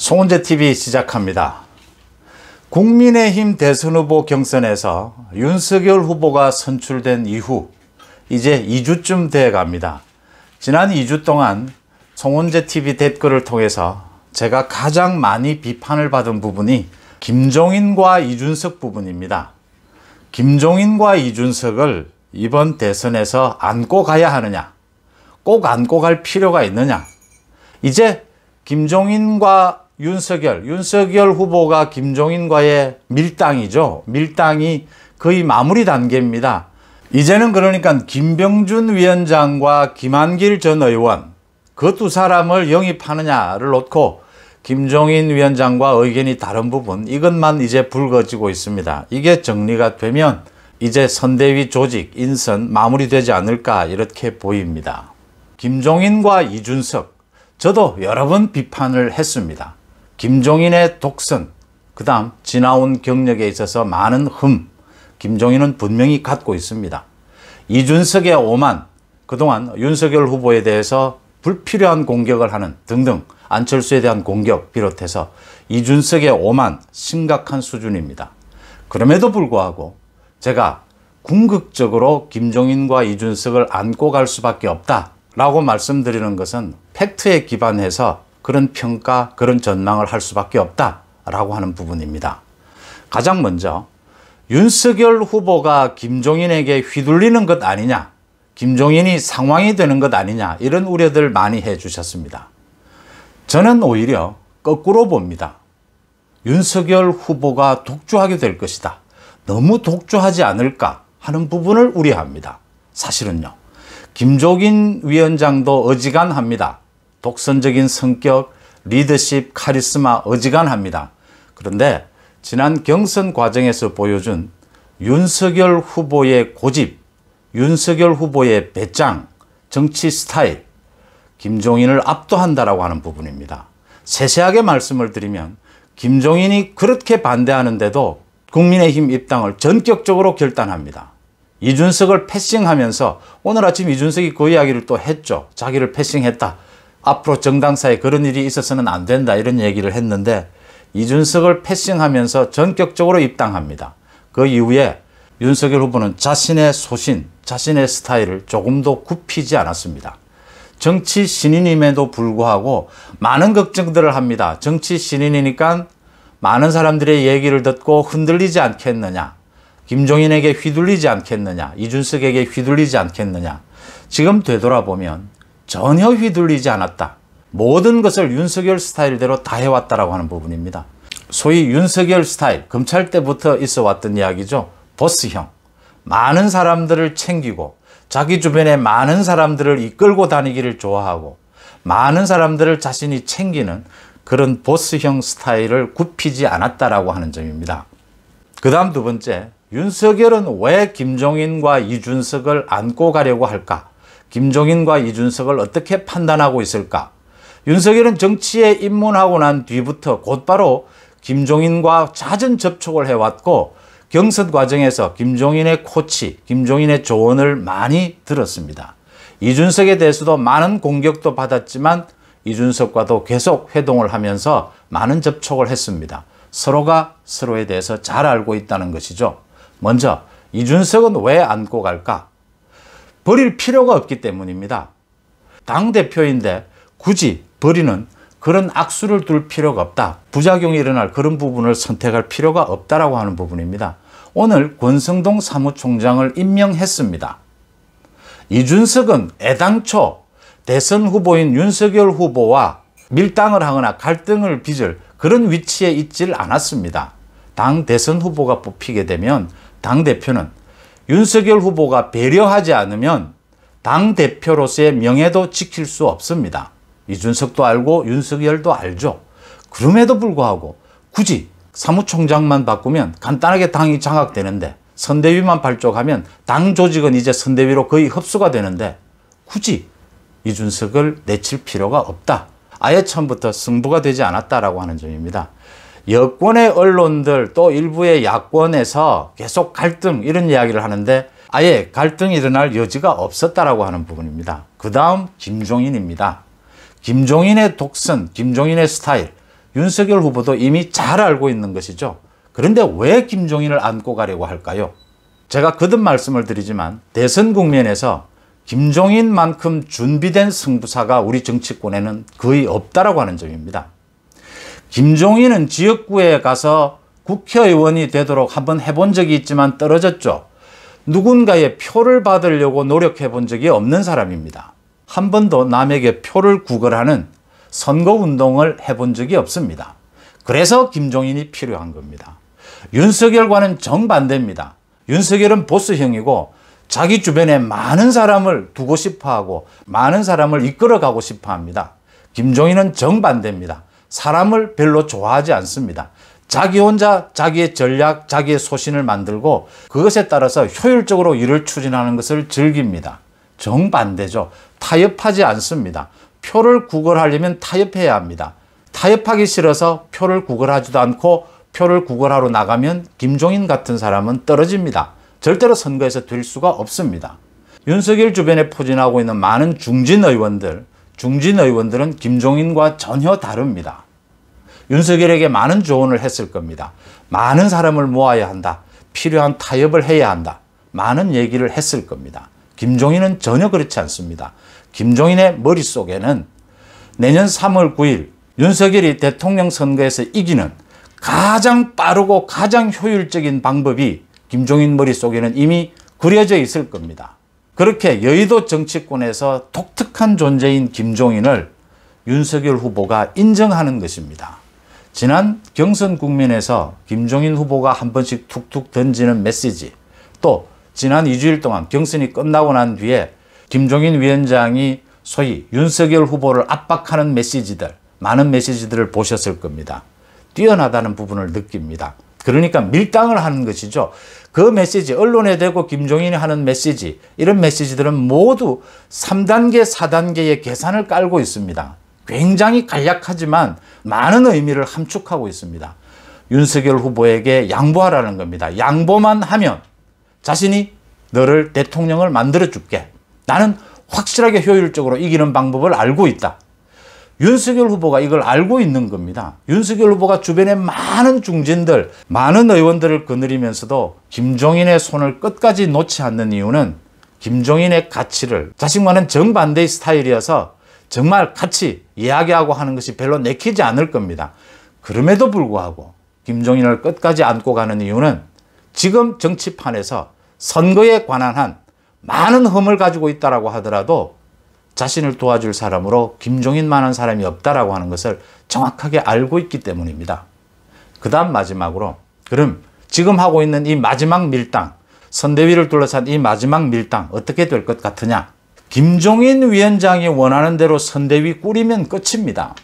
송은재TV 시작합니다. 국민의힘 대선 후보 경선에서 윤석열 후보가 선출된 이후 이제 2주쯤 돼 갑니다. 지난 2주 동안 송은재TV 댓글을 통해서 제가 가장 많이 비판을 받은 부분이 김종인과 이준석 부분입니다. 김종인과 이준석을 이번 대선에서 안고 가야 하느냐, 꼭 안고 갈 필요가 있느냐. 이제 김종인과 윤석열 후보가 김종인과의 밀당이죠. 밀당이 거의 마무리 단계입니다. 이제는 그러니까 김병준 위원장과 김한길 전 의원 그 두 사람을 영입하느냐를 놓고 김종인 위원장과 의견이 다른 부분, 이것만 이제 불거지고 있습니다. 이게 정리가 되면 이제 선대위 조직, 인선 마무리되지 않을까 이렇게 보입니다. 김종인과 이준석, 저도 여러 번 비판을 했습니다. 김종인의 독선, 그 다음 지나온 경력에 있어서 많은 김종인은 분명히 갖고 있습니다. 이준석의 오만, 그동안 윤석열 후보에 대해서 불필요한 공격을 하는 등등, 안철수에 대한 공격 비롯해서 이준석의 오만 심각한 수준입니다. 그럼에도 불구하고 제가 궁극적으로 김종인과 이준석을 안고 갈 수밖에 없다라고 말씀드리는 것은 팩트에 기반해서 그런 평가, 그런 전망을 할 수밖에 없다라고 하는 부분입니다. 가장 먼저 윤석열 후보가 김종인에게 휘둘리는 것 아니냐, 김종인이 상황이 되는 것 아니냐, 이런 우려들 많이 해주셨습니다. 저는 오히려 거꾸로 봅니다. 윤석열 후보가 독주하게 될 것이다. 너무 독주하지 않을까 하는 부분을 우려합니다. 사실은요, 김종인 위원장도 어지간합니다. 독선적인 성격, 리더십, 카리스마 어지간합니다. 그런데 지난 경선 과정에서 보여준 윤석열 후보의 고집, 윤석열 후보의 배짱, 정치 스타일, 김종인을 압도한다라고 하는 부분입니다. 세세하게 말씀을 드리면 김종인이 그렇게 반대하는데도 국민의힘 입당을 전격적으로 결단합니다. 이준석을 패싱하면서 오늘 아침 이준석이 그 이야기를 또 했죠. 자기를 패싱했다. 앞으로 정당사에 그런 일이 있어서는 안 된다, 이런 얘기를 했는데 이준석을 패싱하면서 전격적으로 입당합니다. 그 이후에 윤석열 후보는 자신의 소신, 자신의 스타일을 조금도 굽히지 않았습니다. 정치 신인임에도 불구하고 많은 걱정들을 합니다. 정치 신인이니까 많은 사람들의 얘기를 듣고 흔들리지 않겠느냐, 김종인에게 휘둘리지 않겠느냐, 이준석에게 휘둘리지 않겠느냐. 지금 되돌아보면 전혀 휘둘리지 않았다. 모든 것을 윤석열 스타일대로 다 해왔다라고 하는 부분입니다. 소위 윤석열 스타일, 검찰 때부터 있어 왔던 이야기죠. 보스형. 많은 사람들을 챙기고 자기 주변에 많은 사람들을 이끌고 다니기를 좋아하고 많은 사람들을 자신이 챙기는 그런 보스형 스타일을 굽히지 않았다라고 하는 점입니다. 그 다음 두 번째, 윤석열은 왜 김종인과 이준석을 안고 가려고 할까? 김종인과 이준석을 어떻게 판단하고 있을까? 윤석열은 정치에 입문하고 난 뒤부터 곧바로 김종인과 잦은 접촉을 해왔고 경선 과정에서 김종인의 코치, 김종인의 조언을 많이 들었습니다. 이준석에 대해서도 많은 공격도 받았지만 이준석과도 계속 회동을 하면서 많은 접촉을 했습니다. 서로가 서로에 대해서 잘 알고 있다는 것이죠. 먼저 이준석은 왜 안고 갈까? 버릴 필요가 없기 때문입니다. 당대표인데 굳이 버리는 그런 악수를 둘 필요가 없다. 부작용이 일어날 그런 부분을 선택할 필요가 없다라고 하는 부분입니다. 오늘 권성동 사무총장을 임명했습니다. 이준석은 애당초 대선 후보인 윤석열 후보와 밀당을 하거나 갈등을 빚을 그런 위치에 있질 않았습니다. 당 대선 후보가 뽑히게 되면 당대표는 윤석열 후보가 배려하지 않으면 당대표로서의 명예도 지킬 수 없습니다. 이준석도 알고 윤석열도 알죠. 그럼에도 불구하고 굳이 사무총장만 바꾸면 간단하게 당이 장악되는데, 선대위만 발족하면 당 조직은 이제 선대위로 거의 흡수가 되는데 굳이 이준석을 내칠 필요가 없다. 아예 처음부터 승부가 되지 않았다라고 하는 점입니다. 여권의 언론들 또 일부의 야권에서 계속 갈등 이런 이야기를 하는데 아예 갈등이 일어날 여지가 없었다라고 하는 부분입니다. 그 다음 김종인입니다. 김종인의 독선, 김종인의 스타일, 윤석열 후보도 이미 잘 알고 있는 것이죠. 그런데 왜 김종인을 안고 가려고 할까요? 제가 거듭 말씀을 드리지만 대선 국면에서 김종인만큼 준비된 승부사가 우리 정치권에는 거의 없다라고 하는 점입니다. 김종인은 지역구에 가서 국회의원이 되도록 한번 해본 적이 있지만 떨어졌죠. 누군가의 표를 받으려고 노력해 본 적이 없는 사람입니다. 한 번도 남에게 표를 구걸하는 선거운동을 해본 적이 없습니다. 그래서 김종인이 필요한 겁니다. 윤석열과는 정반대입니다. 윤석열은 보스형이고 자기 주변에 많은 사람을 두고 싶어하고 많은 사람을 이끌어가고 싶어합니다. 김종인은 정반대입니다. 사람을 별로 좋아하지 않습니다. 자기 혼자 자기의 전략, 자기의 소신을 만들고 그것에 따라서 효율적으로 일을 추진하는 것을 즐깁니다. 정반대죠. 타협하지 않습니다. 표를 구걸하려면 타협해야 합니다. 타협하기 싫어서 표를 구걸하지도 않고 표를 구걸하러 나가면 김종인 같은 사람은 떨어집니다. 절대로 선거에서 될 수가 없습니다. 윤석열 주변에 포진하고 있는 많은 중진 의원들은 김종인과 전혀 다릅니다. 윤석열에게 많은 조언을 했을 겁니다. 많은 사람을 모아야 한다. 필요한 타협을 해야 한다. 많은 얘기를 했을 겁니다. 김종인은 전혀 그렇지 않습니다. 김종인의 머릿속에는 내년 3월 9일 윤석열이 대통령 선거에서 이기는 가장 빠르고 가장 효율적인 방법이 김종인 머릿속에는 이미 그려져 있을 겁니다. 그렇게 여의도 정치권에서 독특한 존재인 김종인을 윤석열 후보가 인정하는 것입니다. 지난 경선 국면에서 김종인 후보가 한 번씩 툭툭 던지는 메시지, 또 지난 2주일 동안 경선이 끝나고 난 뒤에 김종인 위원장이 소위 윤석열 후보를 압박하는 메시지들, 많은 메시지들을 보셨을 겁니다. 뛰어나다는 부분을 느낍니다. 그러니까 밀당을 하는 것이죠. 그 메시지, 언론에 대고 김종인이 하는 메시지, 이런 메시지들은 모두 3단계, 4단계의 계산을 깔고 있습니다. 굉장히 간략하지만 많은 의미를 함축하고 있습니다. 윤석열 후보에게 양보하라는 겁니다. 양보만 하면 자신이 너를 대통령을 만들어 줄게. 나는 확실하게 효율적으로 이기는 방법을 알고 있다. 윤석열 후보가 이걸 알고 있는 겁니다. 윤석열 후보가 주변에 많은 중진들, 많은 의원들을 거느리면서도 김종인의 손을 끝까지 놓지 않는 이유는 김종인의 가치를, 자신과는 정반대의 스타일이어서 정말 같이 이야기하고 하는 것이 별로 내키지 않을 겁니다. 그럼에도 불구하고 김종인을 끝까지 안고 가는 이유는 지금 정치판에서 선거에 관한 한 많은 흠을 가지고 있다고 하더라도 자신을 도와줄 사람으로 김종인만한 사람이 없다라고 하는 것을 정확하게 알고 있기 때문입니다. 그 다음 마지막으로, 그럼 지금 하고 있는 이 마지막 밀당, 선대위를 둘러싼 이 마지막 밀당 어떻게 될 것 같으냐? 김종인 위원장이 원하는 대로 선대위 꾸리면 끝입니다.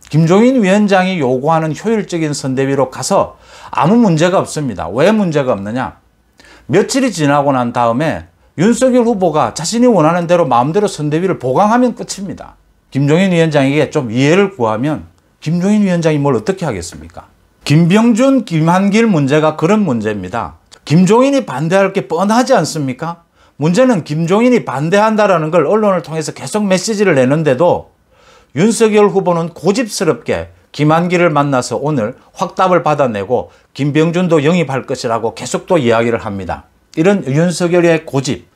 김종인 위원장이 요구하는 효율적인 선대위로 가서 아무 문제가 없습니다. 왜 문제가 없느냐? 며칠이 지나고 난 다음에 윤석열 후보가 자신이 원하는 대로 마음대로 선대위를 보강하면 끝입니다. 김종인 위원장에게 좀 이해를 구하면 김종인 위원장이 뭘 어떻게 하겠습니까? 김병준, 김한길 문제가 그런 문제입니다. 김종인이 반대할 게 뻔하지 않습니까? 문제는 김종인이 반대한다라는 걸 언론을 통해서 계속 메시지를 내는데도 윤석열 후보는 고집스럽게 김한길을 만나서 오늘 확답을 받아내고 김병준도 영입할 것이라고 계속 또 이야기를 합니다. 이런 윤석열의 고집,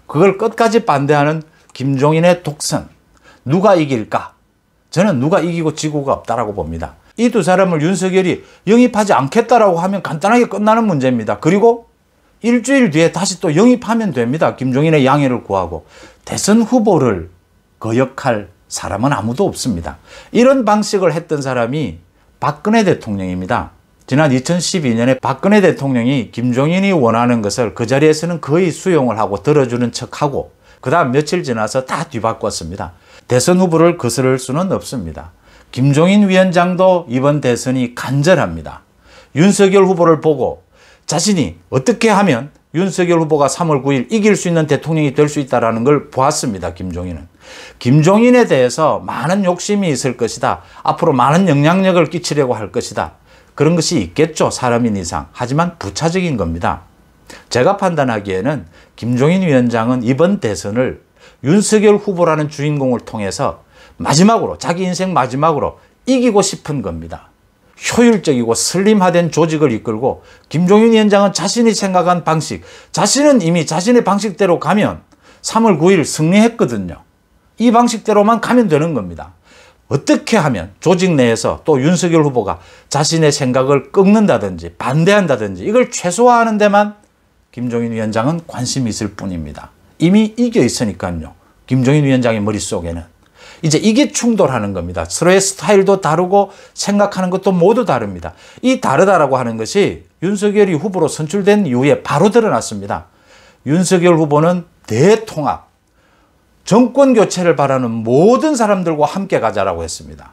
그걸 끝까지 반대하는 김종인의 독선, 누가 이길까? 저는 누가 이기고 지고가 없다라고 봅니다. 이 두 사람을 윤석열이 영입하지 않겠다라고 하면 간단하게 끝나는 문제입니다. 그리고 일주일 뒤에 다시 또 영입하면 됩니다. 김종인의 양해를 구하고. 대선 후보를 거역할 사람은 아무도 없습니다. 이런 방식을 했던 사람이 박근혜 대통령입니다. 지난 2012년에 박근혜 대통령이 김종인이 원하는 것을 그 자리에서는 거의 수용을 하고 들어주는 척하고 그 다음 며칠 지나서 다 뒤바꿨습니다. 대선 후보를 거스를 수는 없습니다. 김종인 위원장도 이번 대선이 간절합니다. 윤석열 후보를 보고 자신이 어떻게 하면 윤석열 후보가 3월 9일 이길 수 있는 대통령이 될 수 있다는 걸 보았습니다. 김종인은. 김종인에 대해서 많은 욕심이 있을 것이다. 앞으로 많은 영향력을 끼치려고 할 것이다. 그런 것이 있겠죠. 사람인 이상. 하지만 부차적인 겁니다. 제가 판단하기에는 김종인 위원장은 이번 대선을 윤석열 후보라는 주인공을 통해서 마지막으로, 자기 인생 마지막으로 이기고 싶은 겁니다. 효율적이고 슬림화된 조직을 이끌고 김종인 위원장은 자신이 생각한 방식, 자신은 이미 자신의 방식대로 가면 3월 9일 승리했거든요. 이 방식대로만 가면 되는 겁니다. 어떻게 하면 조직 내에서 또 윤석열 후보가 자신의 생각을 꺾는다든지 반대한다든지 이걸 최소화하는 데만 김종인 위원장은 관심이 있을 뿐입니다. 이미 이겨 있으니까요. 김종인 위원장의 머릿속에는. 이제 이게 충돌하는 겁니다. 서로의 스타일도 다르고 생각하는 것도 모두 다릅니다. 이 다르다라고 하는 것이 윤석열이 후보로 선출된 이후에 바로 드러났습니다. 윤석열 후보는 대통합, 정권 교체를 바라는 모든 사람들과 함께 가자라고 했습니다.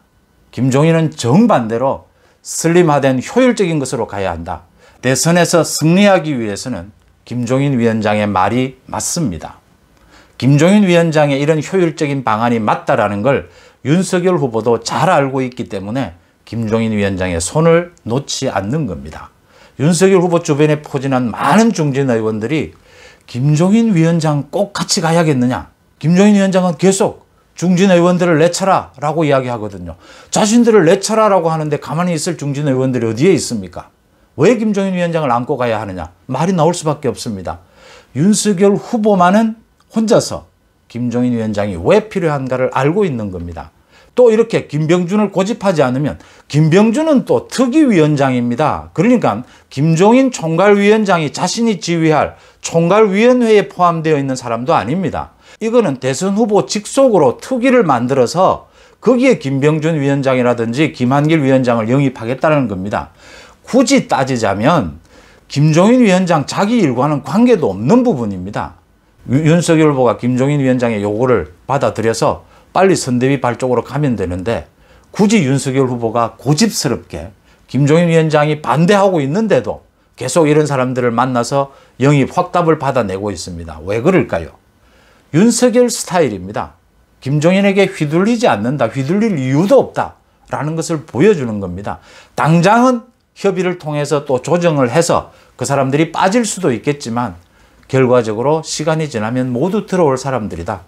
김종인은 정반대로 슬림화된 효율적인 것으로 가야 한다. 대선에서 승리하기 위해서는 김종인 위원장의 말이 맞습니다. 김종인 위원장의 이런 효율적인 방안이 맞다라는 걸 윤석열 후보도 잘 알고 있기 때문에 김종인 위원장의 손을 놓지 않는 겁니다. 윤석열 후보 주변에 포진한 많은 중진 의원들이 김종인 위원장 꼭 같이 가야겠느냐. 김종인 위원장은 계속 중진 의원들을 내쳐라 라고 이야기하거든요. 자신들을 내쳐라 라고 하는데 가만히 있을 중진 의원들이 어디에 있습니까? 왜 김종인 위원장을 안고 가야 하느냐. 말이 나올 수밖에 없습니다. 윤석열 후보만은 혼자서 김종인 위원장이 왜 필요한가를 알고 있는 겁니다. 또 이렇게 김병준을 고집하지 않으면 김병준은 또 특위위원장입니다. 그러니까 김종인 총괄위원장이 자신이 지휘할 총괄위원회에 포함되어 있는 사람도 아닙니다. 이거는 대선 후보 직속으로 특위를 만들어서 거기에 김병준 위원장이라든지 김한길 위원장을 영입하겠다는 겁니다. 굳이 따지자면 김종인 위원장 자기 일과는 관계도 없는 부분입니다. 윤석열 후보가 김종인 위원장의 요구를 받아들여서 빨리 선대위 발 쪽으로 가면 되는데 굳이 윤석열 후보가 고집스럽게 김종인 위원장이 반대하고 있는데도 계속 이런 사람들을 만나서 영입 확답을 받아내고 있습니다. 왜 그럴까요? 윤석열 스타일입니다. 김종인에게 휘둘리지 않는다. 휘둘릴 이유도 없다라는 것을 보여주는 겁니다. 당장은 협의를 통해서 또 조정을 해서 그 사람들이 빠질 수도 있겠지만 결과적으로 시간이 지나면 모두 들어올 사람들이다.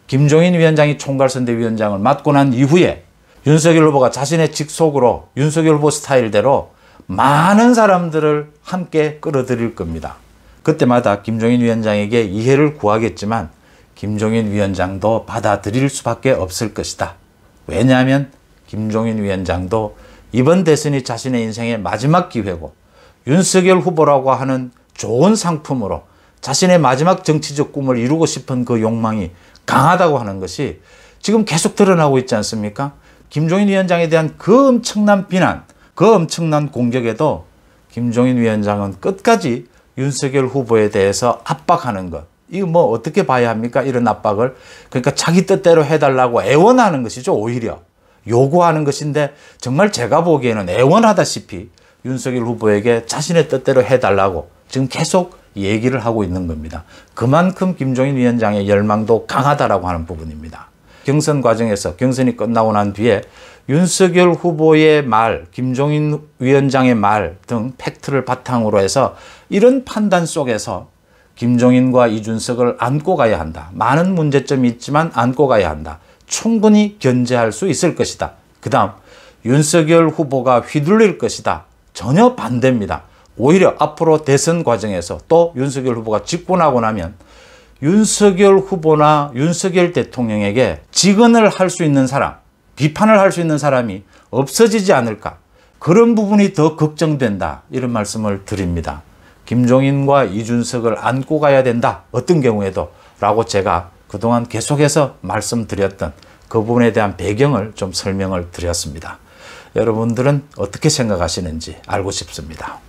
김종인 위원장이 총괄선대위원장을 맡고 난 이후에 윤석열 후보가 자신의 직속으로 윤석열 후보 스타일대로 많은 사람들을 함께 끌어들일 겁니다. 그때마다 김종인 위원장에게 이해를 구하겠지만 김종인 위원장도 받아들일 수밖에 없을 것이다. 왜냐하면 김종인 위원장도 이번 대선이 자신의 인생의 마지막 기회고 윤석열 후보라고 하는 좋은 상품으로 자신의 마지막 정치적 꿈을 이루고 싶은 그 욕망이 강하다고 하는 것이 지금 계속 드러나고 있지 않습니까? 김종인 위원장에 대한 그 엄청난 비난, 그 엄청난 공격에도 김종인 위원장은 끝까지 윤석열 후보에 대해서 압박하는 것. 이거 뭐 어떻게 봐야 합니까? 이런 압박을. 그러니까 자기 뜻대로 해달라고 애원하는 것이죠. 오히려. 요구하는 것인데 정말 제가 보기에는 애원하다시피 윤석열 후보에게 자신의 뜻대로 해달라고 지금 계속 얘기를 하고 있는 겁니다. 그만큼 김종인 위원장의 열망도 강하다라고 하는 부분입니다. 경선 과정에서 경선이 끝나고 난 뒤에 윤석열 후보의 말, 김종인 위원장의 말 등 팩트를 바탕으로 해서 이런 판단 속에서 김종인과 이준석을 안고 가야 한다. 많은 문제점이 있지만 안고 가야 한다. 충분히 견제할 수 있을 것이다. 그 다음 윤석열 후보가 휘둘릴 것이다. 전혀 반대입니다. 오히려 앞으로 대선 과정에서 또 윤석열 후보가 집권하고 나면 윤석열 후보나 윤석열 대통령에게 직언을 할 수 있는 사람, 비판을 할 수 있는 사람이 없어지지 않을까. 그런 부분이 더 걱정된다. 이런 말씀을 드립니다. 김종인과 이준석을 안고 가야 된다. 어떤 경우에도 라고 제가 그동안 계속해서 말씀드렸던 그 부분에 대한 배경을 좀 설명을 드렸습니다. 여러분들은 어떻게 생각하시는지 알고 싶습니다.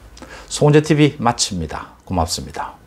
송은재TV 마칩니다. 고맙습니다.